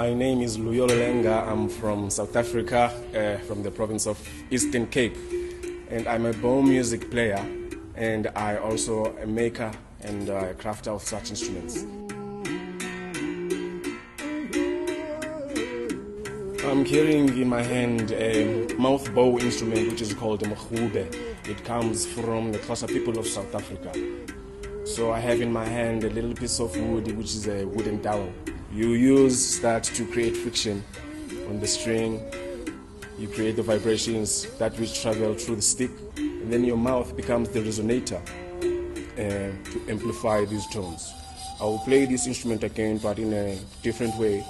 My name is Luyolo Lenga. I'm from South Africa, from the province of Eastern Cape. And I'm a bow music player, and I also a maker and a crafter of such instruments. I'm carrying in my hand a mouth bow instrument which is called a mkhube. It comes from the Xhosa people of South Africa. So I have in my hand a little piece of wood which is a wooden dowel. You use that to create friction on the string. You create the vibrations that which travel through the stick, and then your mouth becomes the resonator to amplify these tones. I will play this instrument again, but in a different way.